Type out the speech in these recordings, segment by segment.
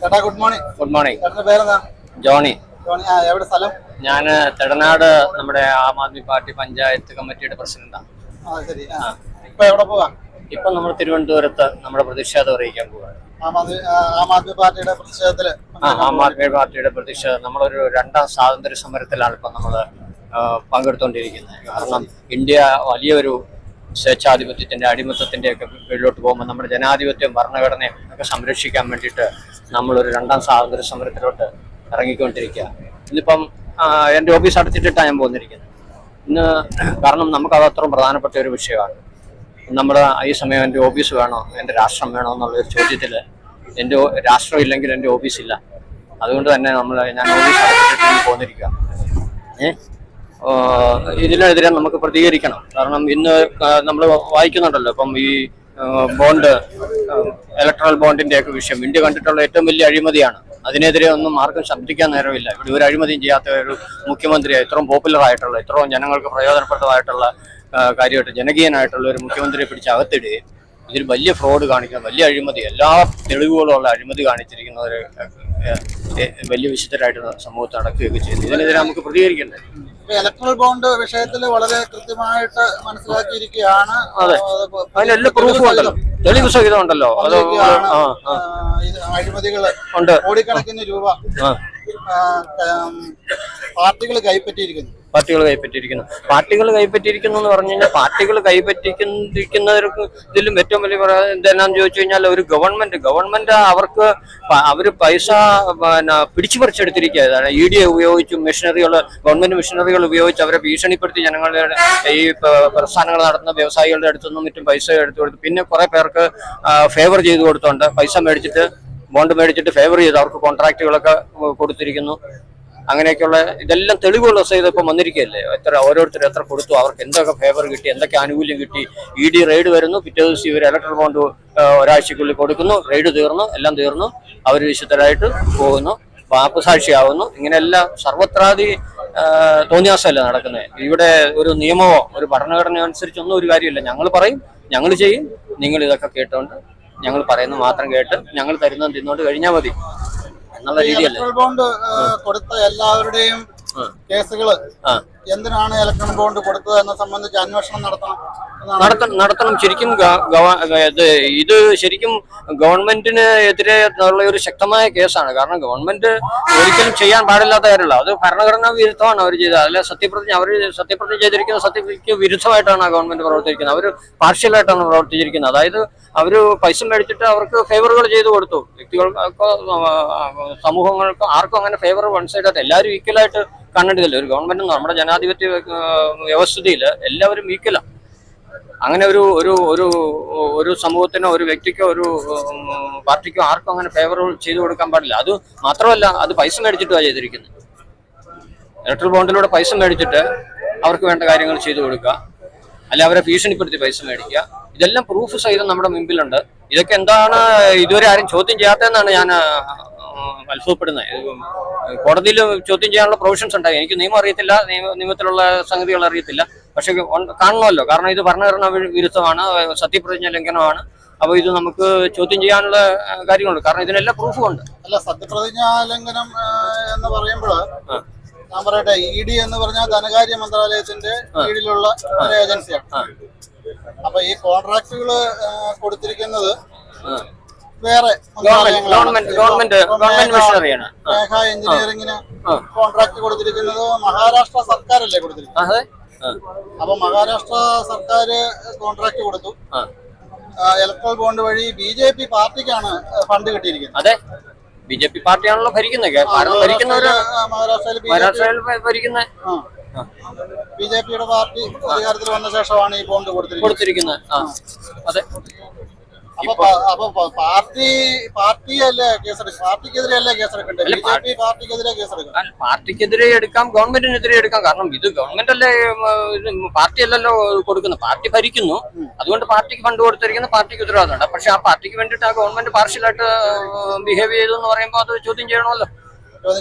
ചേട്ടാ good morning. Good morning. ചേട്ടന്റെ പേരെന്താ? ജോണി. ജോണി. എവിടെ സ്ഥലം? ഞാൻ തെടനാട് നമ്മുടെ ആം ആദ്മി പാർട്ടി പഞ്ചായത്ത് കമ്മിറ്റിയുടെ പ്രസിഡന്റാണ്. ശരി. ഇപ്പൊ എവിടെ പോവാ? ഇപ്പൊ നമ്മൾ തിരുവനന്തപുരത്ത് നമ്മുടെ പ്രതിഷേധം അറിയിക്കാൻ പോവാണ്. ആം ആദ്മി പാർട്ടിയുടെ പ്രതിഷേധത്തില് ആം ആദ്മി പാർട്ടിയുടെ പ്രതിഷേധം നമ്മളൊരു രണ്ടാം സ്വാതന്ത്ര്യ സമരത്തിലാണ് ഇപ്പൊ നമ്മള് പങ്കെടുത്തുകൊണ്ടിരിക്കുന്നത്. കാരണം ഇന്ത്യ വലിയൊരു സ്വേച്ഛാധിപത്യത്തിന്റെ അടിമത്തത്തിന്റെ ഒക്കെ കീഴിലോട്ട് പോകുമ്പോൾ നമ്മുടെ ജനാധിപത്യവും ഭരണഘടനയും ഒക്കെ സംരക്ഷിക്കാൻ വേണ്ടിയിട്ട് നമ്മളൊരു രണ്ടാം സ്വാതന്ത്ര്യ സമരത്തിലോട്ട് ഇറങ്ങിക്കൊണ്ടിരിക്കുക. ഇന്നിപ്പം എൻ്റെ ഓഫീസ് അടച്ചിട്ടിട്ടാണ് ഞാൻ പോന്നിരിക്കുന്നത് ഇന്ന്. കാരണം നമുക്കത് അത്രയും പ്രധാനപ്പെട്ട ഒരു വിഷയമാണ്. നമ്മുടെ ഈ സമയം എൻ്റെ ഓഫീസ് വേണോ, എൻ്റെ രാഷ്ട്രം വേണോ എന്നുള്ളൊരു ചോദ്യത്തിൽ എൻ്റെ രാഷ്ട്രം ഇല്ലെങ്കിൽ എൻ്റെ ഓഫീസില്ല. അതുകൊണ്ട് തന്നെ ഞാൻ ഓഫീസ് അടച്ചിട്ടിട്ട് പോന്നിരിക്കുക. ഇതിനെതിരെ നമുക്ക് പ്രതികരിക്കണം. കാരണം ഇന്ന് നമ്മൾ വായിക്കുന്നുണ്ടല്ലോ ഇപ്പം ഈ ബോണ്ട്, ഇലക്ട്രൽ ബോണ്ടിന്റെ ഒക്കെ വിഷയം ഇന്ത്യ കണ്ടിട്ടുള്ള ഏറ്റവും വലിയ അഴിമതിയാണ്. അതിനെതിരെ ഒന്നും ആർക്കും ശബ്ദിക്കാൻ നേരമില്ല. ഇവിടെ ഒരു അഴിമതിയും ചെയ്യാത്ത ഒരു മുഖ്യമന്ത്രിയാണ്, ഇത്രയും പോപ്പുലർ ആയിട്ടുള്ള, ഇത്രയും ജനങ്ങൾക്ക് പ്രയോജനപ്രദമായിട്ടുള്ള കാര്യമായിട്ട് ജനകീയനായിട്ടുള്ള ഒരു മുഖ്യമന്ത്രിയെ പിടിച്ച് അകത്തിടുകയും ഇതിൽ വലിയ ഫ്രോഡ് കാണിക്കുന്ന, വലിയ അഴിമതി, എല്ലാ തെളിവുകളുള്ള അഴിമതി കാണിച്ചിരിക്കുന്നവർ വലിയ വിശുദ്ധരായിട്ട് സമൂഹത്തെ അടക്കുകയൊക്കെ ചെയ്തു. ഇതിനെതിരെ നമുക്ക് പ്രതികരിക്കണ്ടേ? ഇലക്ട്രൽ ബോണ്ട് വിഷയത്തിൽ വളരെ കൃത്യമായിട്ട് മനസ്സിലാക്കിയിരിക്കുകയാണ്. അതെ, അതിനെല്ലാം പ്രൂഫും ഉണ്ടല്ലോ, തെളിവ് സഹിതം ഉണ്ടല്ലോ. അത് അഴിമതികള് ഉണ്ട്, കോടിക്കണക്കിന് രൂപ പാർട്ടികൾ കൈപ്പറ്റിയിരിക്കുന്നു. പാർട്ടികൾ കൈപ്പറ്റിയിരിക്കുന്നു എന്ന് പറഞ്ഞു കഴിഞ്ഞാൽ പാർട്ടികൾ കൈപ്പറ്റിയിരിക്കുന്നവർക്ക് ഇതിലും ഏറ്റവും വലിയ എന്താണെന്ന് ചോദിച്ചു കഴിഞ്ഞാൽ ഒരു ഗവൺമെന്റ് അവര് പൈസ പിടിച്ചു പറിച്ചെടുത്തിരിക്കുകയാണ്. ED ഉപയോഗിച്ചും ഗവൺമെന്റ് മെഷീനറികൾ ഉപയോഗിച്ച് അവരെ ഭീഷണിപ്പെടുത്തി ജനങ്ങളുടെ ഈ പ്രസ്ഥാനങ്ങൾ നടത്തുന്ന വ്യവസായികളുടെ അടുത്തുനിന്നും മറ്റും പൈസ എടുത്തു കൊടുത്തു. പിന്നെ കുറെ പേർക്ക് ഫേവർ ചെയ്ത് കൊടുത്തോണ്ട് പൈസ മേടിച്ചിട്ട്, ബോണ്ട് മേടിച്ചിട്ട് ഫേവർ ചെയ്ത് അവർക്ക് കോൺട്രാക്റ്റുകളൊക്കെ കൊടുത്തിരിക്കുന്നു. അങ്ങനെയൊക്കെയുള്ള ഇതെല്ലാം തെളിവുകൾ സഹിതം വന്നിരിക്കുകയല്ലേ. ഓരോരുത്തർ എത്ര കൊടുത്തു, അവർക്ക് എന്തൊക്കെ ഫേവർ കിട്ടി, എന്തൊക്കെ ആനുകൂല്യം കിട്ടി. ED റെയ്ഡ് വരുന്നു, പിറ്റേ ദിവസം ഇവർ ഇലക്ട്രൽ ബോണ്ട് ഒരാഴ്ചക്കുള്ളിൽ കൊടുക്കുന്നു, റെയ്ഡ് തീർന്നു, എല്ലാം തീർന്നു, അവർ വിശുദ്ധരായിട്ട് പോകുന്നു, പാപ്പസാക്ഷിയാവുന്നു. ഇങ്ങനെയെല്ലാം സർവത്രാതി തോന്നിയാസമല്ല നടക്കുന്നത്. ഇവിടെ ഒരു നിയമമോ ഒരു ഭരണഘടന അനുസരിച്ചൊന്നും ഒരു കാര്യമില്ല. ഞങ്ങൾ പറയും, ഞങ്ങൾ ചെയ്യും, നിങ്ങൾ ഇതൊക്കെ കേട്ടോണ്ട് ഞങ്ങൾ പറയുന്നത് മാത്രം കേട്ട് ഞങ്ങൾ തരുന്നത് തിന്നോണ്ട് കഴിഞ്ഞാൽ മതി എന്നുള്ള രീതിയല്ലേ. ഇലക്ട്രൽ ബോണ്ട് കൊടുത്ത എല്ലാവരുടെയും കേസുകൾ എന്തിനാണ് ഇലക്ട്രൽ ബോണ്ട് കൊടുത്തത് എന്നെ സംബന്ധിച്ച് അന്വേഷണം നടത്തണം. ശരിക്കും ഇത് ശരിക്കും ഗവൺമെന്റിന് എതിരെ ഉള്ള ഒരു ശക്തമായ കേസാണ്. കാരണം ഗവൺമെന്റ് ഒരിക്കലും ചെയ്യാൻ പാടില്ലാത്ത കാര്യമല്ല. അത് ഭരണഘടനാ വിരുദ്ധമാണ് അവർ ചെയ്തത്. അല്ലെ സത്യപ്രതിജ്ഞ ചെയ്തിരിക്കുന്നത് സത്യപ്രതിജ്ഞയ്ക്ക് വിരുദ്ധമായിട്ടാണ് ഗവൺമെന്റ് പ്രവർത്തിച്ചിരിക്കുന്നത്. അവർ പാർഷ്യലായിട്ടാണ് പ്രവർത്തിച്ചിരിക്കുന്നത്. അതായത് അവര് പൈസ മേടിച്ചിട്ട് അവർക്ക് ഫേവറുകൾ ചെയ്തു കൊടുത്തു. വ്യക്തികൾക്കോ സമൂഹങ്ങൾക്കോ ആർക്കും അങ്ങനെ ഫേവർ വൺ സൈഡായിട്ട് എല്ലാവരും ഈക്വലായിട്ട് കണ്ടിട്ടില്ല. ഒരു ഗവൺമെന്റ് നമ്മുടെ ജനാധിപത്യ വ്യവസ്ഥിതിയിൽ എല്ലാവരും ഈക്വലാണ്. അങ്ങനെ ഒരു സമൂഹത്തിനോ ഒരു വ്യക്തിക്കോ ഒരു പാർട്ടിക്കോ ആർക്കും അങ്ങനെ ഫേവറുകൾ ചെയ്തു കൊടുക്കാൻ പാടില്ല. അത് മാത്രമല്ല, അത് പൈസ മേടിച്ചിട്ടാണ് ചെയ്തിരിക്കുന്നത്. ഇലക്ട്രൽ ബോണ്ടിലൂടെ പൈസ മേടിച്ചിട്ട് അവർക്ക് വേണ്ട കാര്യങ്ങൾ ചെയ്തു കൊടുക്കുക, അല്ലെ അവരെ ഭീഷണിപ്പെടുത്തി പൈസ മേടിക്കുക. ഇതെല്ലാം പ്രൂഫ് സഹിതം നമ്മുടെ മുമ്പിലുണ്ട്. ഇതൊക്കെ എന്താണ് ഇതുവരെ ആരും ചോദ്യം ചെയ്യാത്തതെന്നാണ് ഞാൻ അത്ഭുതപ്പെടുന്നത്. കോടതിയിൽ ചോദ്യം ചെയ്യാനുള്ള പ്രൊവിഷൻസ് ഉണ്ടായി. എനിക്ക് നിയമം അറിയത്തില്ല, നിയമത്തിലുള്ള സംഗതികൾ അറിയത്തില്ല. പക്ഷെ കാണണമല്ലോ. കാരണം ഇത് ഭരണഘടനാ വിരുദ്ധമാണ്, സത്യപ്രതിജ്ഞ ലംഘനമാണ്. അപ്പൊ ഇത് നമുക്ക് ചോദ്യം ചെയ്യാനുള്ള കാര്യങ്ങളുണ്ട്. കാരണം ഇതിനെല്ലാം പ്രൂഫും ഉണ്ട്. അല്ല, സത്യപ്രതിജ്ഞാ ലംഘനം എന്ന് പറയുമ്പോൾ ഞാൻ പറയട്ടെ, ED എന്ന് പറഞ്ഞാൽ ധനകാര്യ മന്ത്രാലയത്തിന്റെ കീഴിലുള്ള ഒരു ഏജൻസിയാണ്. അപ്പൊ ഈ കോൺട്രാക്ടുകൾ കൊടുത്തിരിക്കുന്നത് വേറെ ഗവൺമെന്റ് മെഷീനറിയാണ്. മേഘ എഞ്ചിനീയറിംഗിന് കോൺട്രാക്ട് കൊടുത്തിരിക്കുന്നത് മഹാരാഷ്ട്ര സർക്കാരല്ലേ കൊടുത്തിരിക്കുന്നത്. അപ്പൊ മഹാരാഷ്ട്ര സർക്കാർ കോൺട്രാക്ട് കൊടുത്തു. ഇലക്ട്രൽ ബോണ്ട് വഴി BJP പാർട്ടിക്കാണ് ഫണ്ട് കിട്ടിയിരിക്കുന്നത്. അതെ, BJP പാർട്ടിയാണല്ലോ ഭരിക്കുന്നത്. മഹാരാഷ്ട്രയിൽ ഭരിക്കുന്ന BJPയുടെ പാർട്ടി അധികാരത്തിൽ വന്ന ശേഷമാണ് ഈ ബോണ്ട് കൊടുത്തിരിക്കുന്നത്. അതെ. അപ്പൊ പാർട്ടിയല്ലേ കേസെടുക്കും, പാർട്ടിക്കെതിരെയല്ലേ കേസെടുക്കണ്ടേ? BJP പാർട്ടിക്കെതിരെ കേസെടുക്കാം. പാർട്ടിക്കെതിരെ എടുക്കാം, ഗവൺമെന്റിനെതിരെ എടുക്കാം. കാരണം ഇത് ഗവൺമെന്റ് അല്ലേ, പാർട്ടി അല്ലല്ലോ കൊടുക്കുന്നത്. പാർട്ടി ഭരിക്കുന്നു, അതുകൊണ്ട് പാർട്ടിക്ക് ഫണ്ട് കൊടുത്തിരിക്കുന്ന പാർട്ടിക്ക് ഉത്തരവാദിത്തമുണ്ട്. പക്ഷെ ആ പാർട്ടിക്ക് വേണ്ടിയിട്ട് ആ ഗവൺമെന്റ് പാർഷ്യലായിട്ട് ബിഹേവ് ചെയ്തു എന്ന് പറയുമ്പോൾ അത് ചോദ്യം ചെയ്യണമല്ലോ.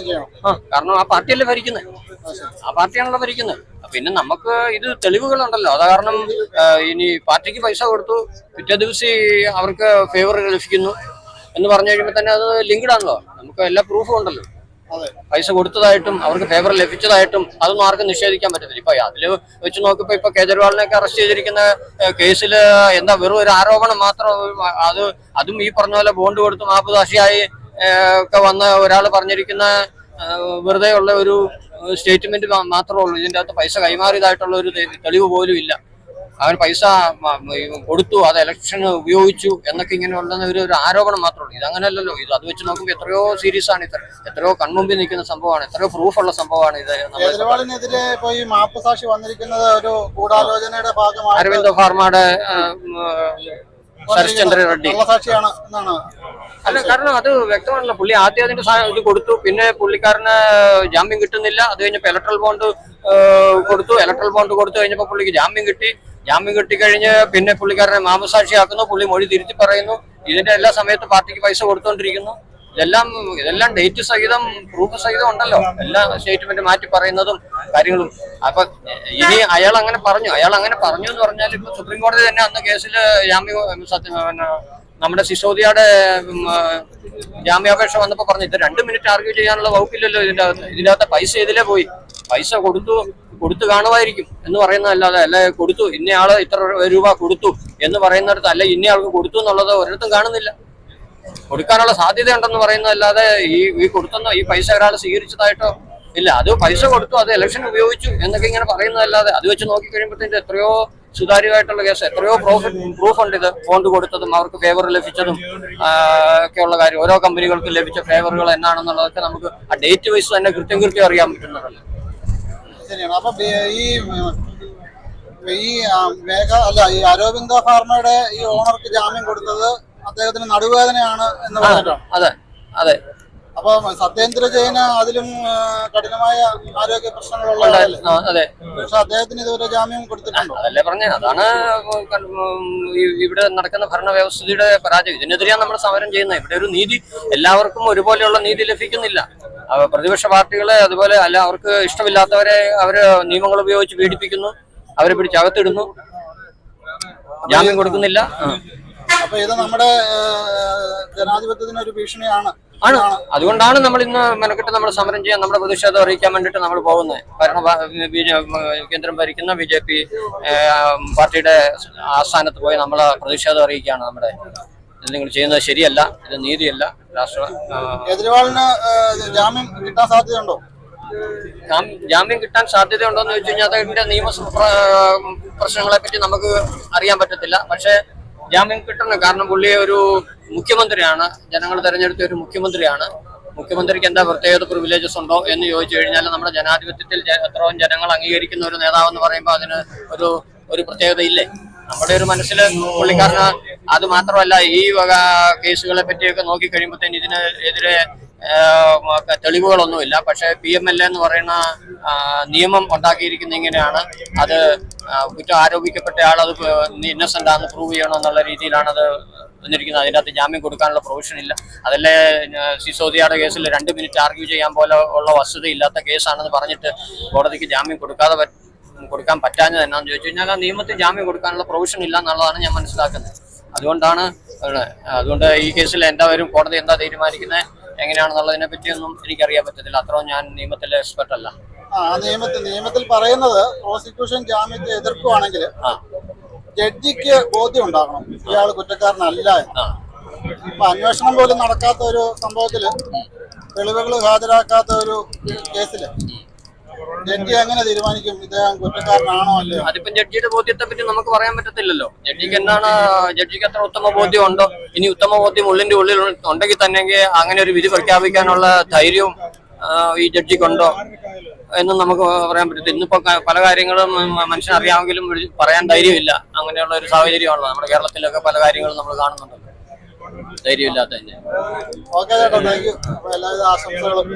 കാരണം ആ പാർട്ടിയല്ലേ ഭരിക്കുന്നത്, ആ പാർട്ടിയാണല്ലോ ഭരിക്കുന്നത്. പിന്നെ നമുക്ക് ഇത് തെളിവുകളുണ്ടല്ലോ. അത് കാരണം ഇനി പാർട്ടിക്ക് പൈസ കൊടുത്തു, പിറ്റേ ദിവസം അവർക്ക് ഫേവർ ലഭിക്കുന്നു, എന്ന് പറഞ്ഞു കഴിയുമ്പോൾ തന്നെ അത് ലിങ്ക്ഡ് ആണല്ലോ, നമുക്ക് എല്ലാ പ്രൂഫും ഉണ്ടല്ലോ. അതെ. പൈസ കൊടുത്തതായിട്ടും അവർക്ക് ഫേവർ ലഭിച്ചതായിട്ടും അതൊന്നും ആർക്കും നിഷേധിക്കാൻ പറ്റത്തില്ല. ഇപ്പൊ അതില് വെച്ച് നോക്കിയപ്പോ ഇപ്പൊ കേജ്രിവാളിനെയൊക്കെ അറസ്റ്റ് ചെയ്തിരിക്കുന്ന കേസില് എന്താ വെറും ഒരു ആരോപണം മാത്രം. അതും ഈ പറഞ്ഞ പോലെ ബോണ്ട് കൊടുത്ത് മാപ്പുദാശിയായി ഒക്കെ വന്ന ഒരാൾ പറഞ്ഞിരിക്കുന്ന വെറുതെ ഉള്ള ഒരു സ്റ്റേറ്റ്മെന്റ് മാത്രമേ ഉള്ളൂ. ഇതിന്റെ അകത്ത് പൈസ കൈമാറിയതായിട്ടുള്ള ഒരു തെളിവ് പോലും ഇല്ല. അവൻ പൈസ കൊടുത്തു, അത് ഇലക്ഷന് ഉപയോഗിച്ചു എന്നൊക്കെ ഇങ്ങനെയുള്ള ഒരു ആരോപണം മാത്രമേ ഉള്ളൂ. ഇതങ്ങനെയല്ലല്ലോ. അത് വെച്ച് നോക്കുമ്പോൾ എത്രയോ സീരിയസ് ആണ്, എത്രയോ കൺമുമ്പിൽ നിൽക്കുന്ന സംഭവമാണ്, എത്രയോ പ്രൂഫുള്ള സംഭവമാണ് ഇത്. കേജ്രിവാളിനെതിരെ ഇപ്പൊ ഈ മാപ്പുസാക്ഷി വന്നിരിക്കുന്നത് ഒരു ഗൂഢാലോചനയുടെ ഭാഗമായി അരവിന്ദ് ഫാർമയുടെ ശരത് ചന്ദ്ര റെഡ്ഡി സാക്ഷിയാണ് എന്നാണ്. അല്ല, കാരണം അത് വ്യക്തമാണല്ലോ. പുള്ളി ആദ്യം അതിന്റെ ഇത് കൊടുത്തു, പിന്നെ പുള്ളിക്കാരന് ജാമ്യം കിട്ടുന്നില്ല. അത് കഴിഞ്ഞപ്പോ ഇലക്ട്രൽ ബോണ്ട് കൊടുത്തു. ഇലക്ട്രൽ ബോണ്ട് കൊടുത്തു കഴിഞ്ഞപ്പോ പുള്ളിക്ക് ജാമ്യം കിട്ടി. ജാമ്യം കിട്ടിക്കഴിഞ്ഞ് പിന്നെ പുള്ളിക്കാരനെ മാമസാക്ഷിയാക്കുന്നു. പുള്ളി മൊഴി തിരുത്തി പറയുന്നു. ഇതിന്റെ എല്ലാ സമയത്തും പാർട്ടിക്ക് പൈസ കൊടുത്തോണ്ടിരിക്കുന്നു. ഇതെല്ലാം ഡേറ്റ് സഹിതം പ്രൂഫ് സഹിതം ഉണ്ടല്ലോ. എല്ലാ സ്റ്റേറ്റ്മെന്റ് മാറ്റി പറയുന്നതും കാര്യങ്ങളും. അപ്പൊ ഇനി അയാൾ അങ്ങനെ പറഞ്ഞു എന്ന് പറഞ്ഞാൽ ഇപ്പൊ സുപ്രീം കോടതി തന്നെ അന്ന് കേസിൽ നമ്മുടെ സിസോദിയുടെ ജാമ്യാപേക്ഷ വന്നപ്പോ പറഞ്ഞു, ഇത് 2 മിനിറ്റ് ആർഗ്യൂ ചെയ്യാനുള്ള വകുപ്പില്ലല്ലോ ഇതിനകത്ത് പൈസ ഇതിലേ പോയി. പൈസ കൊടുത്തു കാണുമായിരിക്കും എന്ന് പറയുന്നതല്ലാതെ അല്ലെ കൊടുത്തു ഇന്നയാള് ഇത്ര രൂപ കൊടുത്തു എന്ന് പറയുന്നിടത്ത് അല്ല ഇന്നയാൾക്ക് കൊടുത്തു എന്നുള്ളത് ഒരിടത്തും കാണുന്നില്ല. കൊടുക്കാനുള്ള സാധ്യത ഉണ്ടെന്ന് പറയുന്നതല്ലാതെ ഈ കൊടുത്തുന്ന ഈ പൈസ ഒരാൾ സ്വീകരിച്ചതായിട്ടോ ഇല്ല. അത് പൈസ കൊടുത്തു, അത് ഇലക്ഷൻ ഉപയോഗിച്ചു എന്നൊക്കെ ഇങ്ങനെ പറയുന്നതല്ലാതെ അത് വെച്ച് നോക്കി കഴിയുമ്പോഴത്തേക്ക് എത്രയോ സുതാര്യമായിട്ടുള്ള കേസ്, എത്രയോ പ്രൂഫ് ഉണ്ട്. ഇത് ബോണ്ട് കൊടുത്തതും അവർക്ക് ഫേവർ ലഭിച്ചതും ഒക്കെയുള്ള കാര്യം, ഓരോ കമ്പനികൾക്കും ലഭിച്ച ഫേവറുകൾ എന്നാണെന്നുള്ളതൊക്കെ നമുക്ക് ആ ഡേറ്റ് വൈസ് തന്നെ കൃത്യം അറിയാൻ പറ്റുന്നതല്ലോ. ശരിയാണ്. അപ്പൊ ഈ അരവിന്ദ ഫാർമയുടെ ഈ ഓണർക്ക് ജാമ്യം കൊടുത്തത് അദ്ദേഹത്തിന് നടുവേദനയാണ് എന്ന് പറഞ്ഞിട്ടാണ്. അതെ. അപ്പൊ സത്യേന്ദ്ര ജെയിന് അതിലും കഠിനമായ ആരോഗ്യ പ്രശ്നങ്ങളുള്ള, പക്ഷെ അദ്ദേഹത്തിന് ഇതുവരെ ജാമ്യം കൊടുത്തിട്ടുണ്ടോ? അതല്ലേ പറഞ്ഞേ, അതാണ് ഇവിടെ നടക്കുന്ന ഭരണവ്യവസ്ഥയുടെ പരാജയം. ഇതിനെതിരെയാണ് നമ്മൾ സമരം ചെയ്യുന്നത്. ഇവിടെ ഒരു നീതി, എല്ലാവർക്കും ഒരുപോലെയുള്ള നീതി ലഭിക്കുന്നില്ല. പ്രതിപക്ഷ പാർട്ടികളെ അതുപോലെ അല്ല, അവർക്ക് ഇഷ്ടമില്ലാത്തവരെ അവര് നിയമങ്ങൾ ഉപയോഗിച്ച് പീഡിപ്പിക്കുന്നു, അവരെ പിടിച്ചകത്തിടുന്നു, ജാമ്യം കൊടുക്കുന്നില്ല. അപ്പൊ ഇത് നമ്മുടെ ജനാധിപത്യത്തിന് ഒരു ഭീഷണിയാണ്. അതുകൊണ്ടാണ് നമ്മൾ ഇന്ന് മെനക്കെട്ട് നമ്മൾ സമരം ചെയ്യാൻ, നമ്മുടെ പ്രതിഷേധം അറിയിക്കാൻ വേണ്ടിയിട്ട് നമ്മൾ പോകുന്നത്. കേന്ദ്രം ഭരിക്കുന്ന BJP പാർട്ടിയുടെ ആസ്ഥാനത്ത് പോയി നമ്മൾ പ്രതിഷേധം അറിയിക്കുകയാണ്. നമ്മുടെ ഇത് നിങ്ങൾ ചെയ്യുന്നത് ശരിയല്ല, ഇത് നീതിയല്ല. കേജ്രിവാളിന് ജാമ്യം കിട്ടാൻ സാധ്യതയുണ്ടോ? ജാമ്യം കിട്ടാൻ സാധ്യതയുണ്ടോ എന്ന് ചോദിച്ചു കഴിഞ്ഞാൽ അതിന്റെ നിയമ പ്രശ്നങ്ങളെ പറ്റി നമുക്ക് അറിയാൻ പറ്റത്തില്ല. പക്ഷെ ജാമ്യം കിട്ടണം. കാരണം പുള്ളി ഒരു മുഖ്യമന്ത്രിയാണ്, ജനങ്ങൾ തെരഞ്ഞെടുത്ത ഒരു മുഖ്യമന്ത്രിയാണ്. മുഖ്യമന്ത്രിക്ക് എന്താ പ്രത്യേകത പ്രിവിലേജസ് ഉണ്ടോ എന്ന് ചോദിച്ചു കഴിഞ്ഞാൽ നമ്മുടെ ജനാധിപത്യത്തിൽ എത്രയും ജനങ്ങൾ അംഗീകരിക്കുന്ന ഒരു നേതാവെന്ന് പറയുമ്പോൾ അതിന് ഒരു പ്രത്യേകത ഇല്ലേ? നമ്മുടെ ഒരു മനസ്സിൽ പുള്ളിക്കാരന് അത് മാത്രമല്ല, ഈ വക കേസുകളെ പറ്റിയൊക്കെ നോക്കിക്കഴിയുമ്പോഴത്തേന് ഇതിനെതിരെ തെളിവുകളൊന്നുമില്ല. പക്ഷെ PMLA എന്ന് പറയുന്ന നിയമം ഉണ്ടാക്കിയിരിക്കുന്ന ഇങ്ങനെയാണ്. അത് കുറ്റം ആരോപിക്കപ്പെട്ട ആൾ അത് ഇന്നസെന്റ് ആണെന്ന് പ്രൂവ് ചെയ്യണമെന്നുള്ള രീതിയിലാണ് അത് വന്നിരിക്കുന്നത്. അതിനകത്ത് ജാമ്യം കൊടുക്കാനുള്ള പ്രൊവിഷൻ ഇല്ല. അതല്ലേ സിസോദിയയുടെ കേസിൽ 2 മിനിറ്റ് ആർഗ്യൂ ചെയ്യാൻ പോലെ ഉള്ള വസ്തുതയില്ലാത്ത കേസാണെന്ന് പറഞ്ഞിട്ട് കോടതിക്ക് ജാമ്യം കൊടുക്കാൻ പറ്റാഞ്ഞത് എന്നാന്ന് ചോദിച്ചു കഴിഞ്ഞാൽ ആ നിയമത്തിൽ ജാമ്യം കൊടുക്കാനുള്ള പ്രൊവിഷൻ ഇല്ല എന്നുള്ളതാണ് ഞാൻ മനസ്സിലാക്കുന്നത്. അതുകൊണ്ട് ഈ കേസിൽ എന്തായാലും കോടതി എന്താ തീരുമാനിക്കുന്നത് എങ്ങനെയാണെന്നുള്ളതിനെ പറ്റിയൊന്നും എനിക്കറിയാൻ പറ്റത്തില്ല. അത്രയും ഞാൻ നിയമത്തിലെ എക്സ്പെർട്ട് അല്ല. നിയമത്തിൽ പറയുന്നത് പ്രോസിക്യൂഷൻ ജാമ്യത്തെ എതിർക്കുവാണെങ്കിൽ ജഡ്ജിക്ക് ബോധ്യം ഉണ്ടാകണം ഇയാൾ കുറ്റക്കാരനല്ല എന്ന്. ഇപ്പൊ അന്വേഷണം പോലും നടക്കാത്ത ഒരു സംഭവത്തില്, തെളിവുകൾ ഹാജരാക്കാത്ത ഒരു കേസില് ജഡ്ജി എങ്ങനെ തീരുമാനിക്കും ഇദ്ദേഹം കുറ്റക്കാരനാണോ അല്ലയോ? അതിപ്പം ജഡ്ജിയുടെ ബോധ്യത്തെ പറ്റി നമുക്ക് പറയാൻ പറ്റത്തില്ലല്ലോ. ജഡ്ജിക്ക് അത്ര ഉത്തമ ബോധ്യം ഉണ്ടോ? ഇനി ഉത്തമ ബോധ്യം ഉള്ളിന്റെ ഉള്ളിൽ ഉണ്ടെങ്കിൽ തന്നെ അങ്ങനെ ഒരു വിധി പ്രഖ്യാപിക്കാനുള്ള ധൈര്യവും ഈ ജഡ്ജിക്കുണ്ടോ എന്നും നമുക്ക് പറയാൻ പറ്റത്തില്ല. ഇന്നിപ്പോ പല കാര്യങ്ങളും മനുഷ്യനറിയാമെങ്കിലും പറയാൻ ധൈര്യമില്ല. അങ്ങനെയുള്ള ഒരു സാഹചര്യമാണല്ലോ നമ്മുടെ കേരളത്തിലൊക്കെ പല കാര്യങ്ങളും നമ്മൾ കാണുന്നുണ്ടല്ലോ. ധൈര്യമില്ലാത്ത തന്നെ. ഓക്കെ ചേട്ടാ, താങ്ക് യു. എല്ലാവിധ ആശംസകളും.